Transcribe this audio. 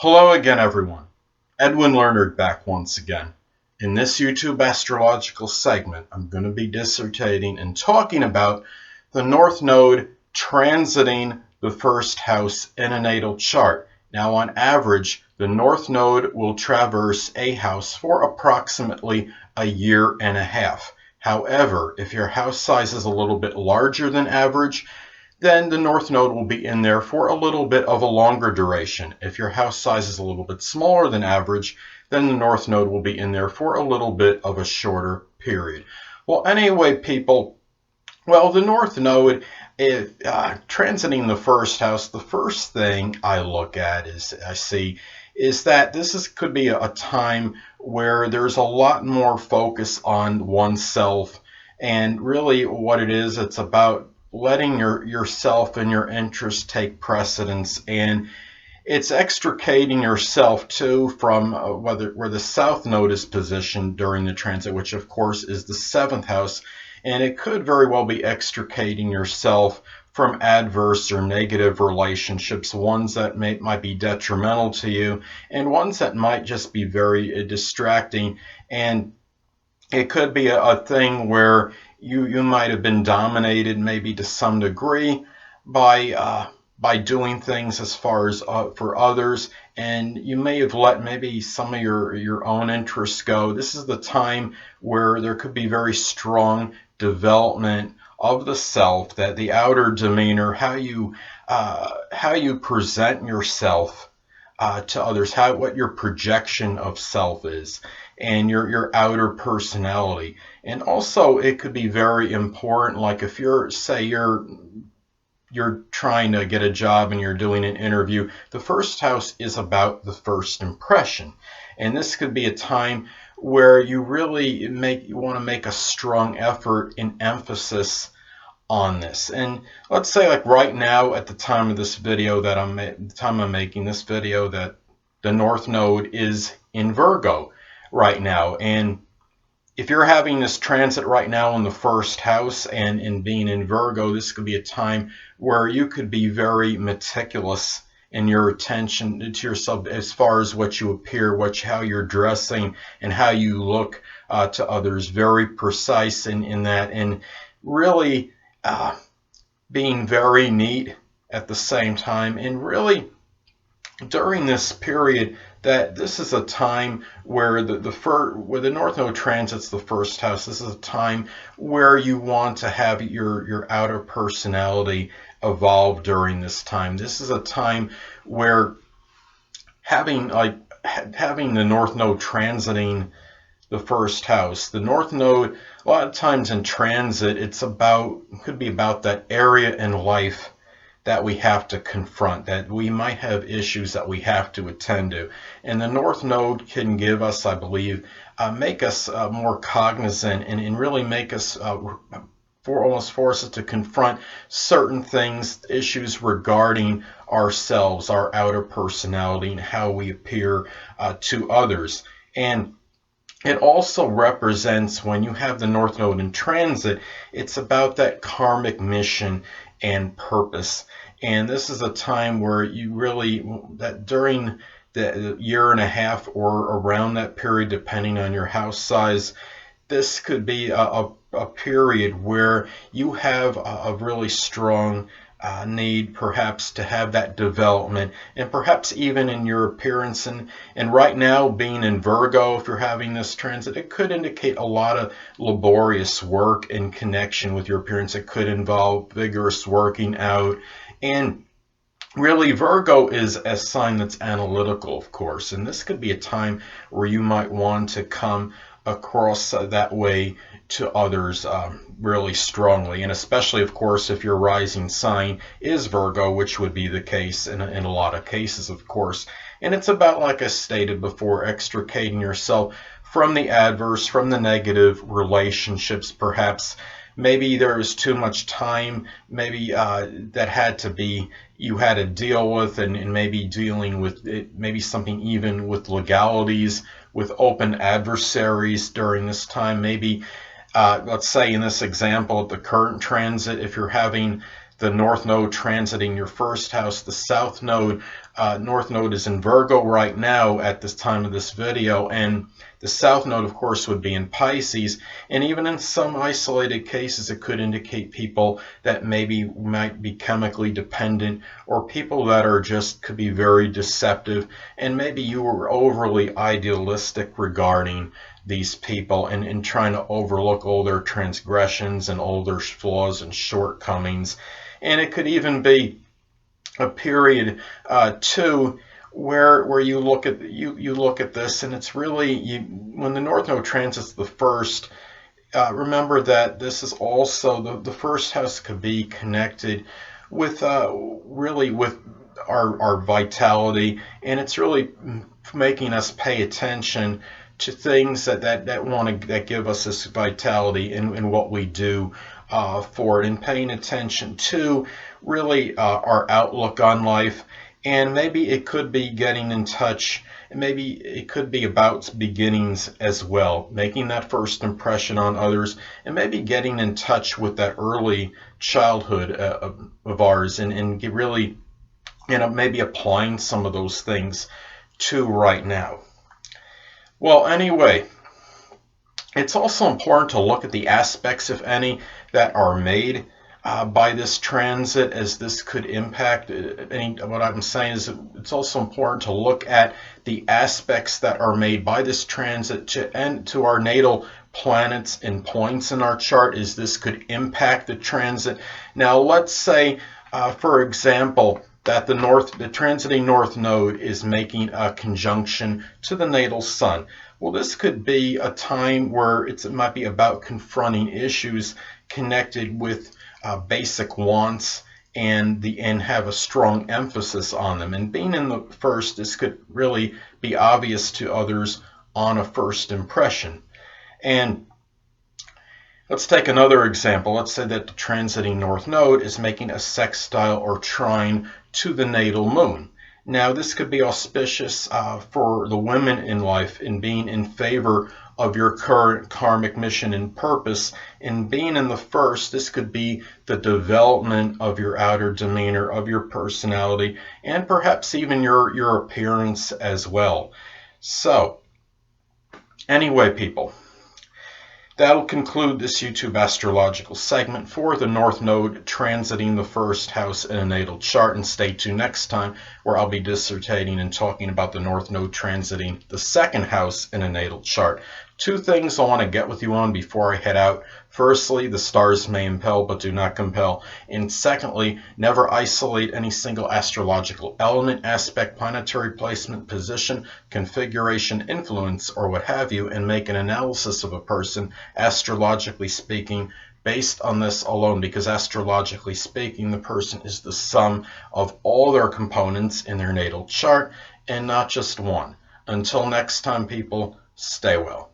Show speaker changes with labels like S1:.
S1: Hello again, everyone. Edwin Learnard back once again. In this YouTube astrological segment, I'm going to be dissertating and talking about the North Node transiting the first house in a natal chart. Now, on average, the North Node will traverse a house for approximately a year and a half. However, if your house size is a little bit larger than average, then the North Node will be in there for a little bit of a longer duration. If your house size is a little bit smaller than average, then the North Node will be in there for a little bit of a shorter period. Well, anyway, people, the North Node, transiting the first house, the first thing I look at is that this could be a time where there's a lot more focus on oneself, and really what it is, it's about letting yourself and your interests take precedence, and it's extricating yourself too from where the South Node is positioned during the transit, which of course is the 7th house, and it could very well be extricating yourself from adverse or negative relationships, ones that might be detrimental to you, and ones that might just be very distracting. And it could be a thing where you might have been dominated, maybe to some degree, by doing things as far as for others, and you may have let maybe some of your own interests go. This is the time where there could be very strong development of the self, that the outer demeanor, how you present yourself to others, what your projection of self is, and your outer personality. And also it could be very important, like if you're trying to get a job and you're doing an interview, the first house is about the first impression. And this could be a time where you really want to make a strong effort and emphasis on this. And let's say, like right now, at the time of this video that I'm making this video, that the North Node is in Virgo right now. And if you're having this transit right now in the first house and in being in Virgo, this could be a time where you could be very meticulous in your attention to yourself, as far as what you appear, how you're dressing, and how you look to others. Very precise in that, and really being very neat at the same time. And really, during this period, that this is a time where where the North Node transits the first house. This is a time where you want to have your outer personality evolve during this time. This is a time where having the North Node transiting the first house. The North Node, a lot of times in transit, could be about that area in life that we have to confront, that we might have issues that we have to attend to. And the North Node can give us, I believe, make us more cognizant, and really make us almost force us to confront certain things, issues regarding ourselves, our outer personality, and how we appear to others. And it also represents, when you have the North Node in transit, it's about that karmic mission and purpose. And this is a time where you really, that during the year and a half or around that period, depending on your house size, this could be a period where you have a really strong need perhaps to have that development, and perhaps even in your appearance. And right now, being in Virgo, if you're having this transit, it could indicate a lot of laborious work in connection with your appearance. It could involve vigorous working out. And really, Virgo is a sign that's analytical, of course, and this could be a time where you might want to come across that way to others really strongly, and especially, of course, if your rising sign is Virgo, which would be the case in a lot of cases, of course. And it's about, like I stated before, extricating yourself from the adverse, from the negative relationships. Perhaps maybe there was too much time, maybe that you had to deal with, and maybe dealing with it, maybe something even with legalities, with open adversaries during this time. Maybe let's say in this example, at the current transit, if you're having the North Node transiting your first house, the South Node North Node is in Virgo right now at this time of this video, and the South Node, of course, would be in Pisces. And even in some isolated cases, it could indicate people that maybe might be chemically dependent, or people that are just could be very deceptive, and maybe you were overly idealistic regarding these people and trying to overlook all their transgressions and all their flaws and shortcomings. And it could even be a period too where you look at this, and it's really when the North Node transits the first. Remember that this is also the first house could be connected with really with our vitality, and it's really making us pay attention to things that give us this vitality in what we do for it, and paying attention to really our outlook on life. And maybe it could be getting in touch, and maybe it could be about beginnings as well, making that first impression on others, and maybe getting in touch with that early childhood of ours, and really, maybe applying some of those things to right now. Well, anyway, it's also important to look at the aspects, if any, that are made by this transit, as this could impact what I'm saying is it's also important to look at the aspects that are made by this transit to our natal planets and points in our chart, as this could impact the transit. Now, let's say, for example, that the transiting North Node is making a conjunction to the natal Sun. Well, this could be a time where it might be about confronting issues connected with basic wants, and have a strong emphasis on them. And being in the first, this could really be obvious to others on a first impression. And let's take another example. Let's say that the transiting North Node is making a sextile or trine to the natal moon. Now, this could be auspicious for the women in life in being in favor of your current karmic mission and purpose. In being in the first, this could be the development of your outer demeanor, of your personality, and perhaps even your appearance as well. So, anyway, people, that'll conclude this YouTube astrological segment for the North Node transiting the first house in a natal chart. And stay tuned next time, where I'll be dissertating and talking about the North Node transiting the second house in a natal chart. Two things I want to get with you on before I head out. Firstly, the stars may impel but do not compel. And secondly, never isolate any single astrological element, aspect, planetary placement, position, configuration, influence, or what have you, and make an analysis of a person, astrologically speaking, based on this alone, because astrologically speaking, the person is the sum of all their components in their natal chart, and not just one. Until next time, people, stay well.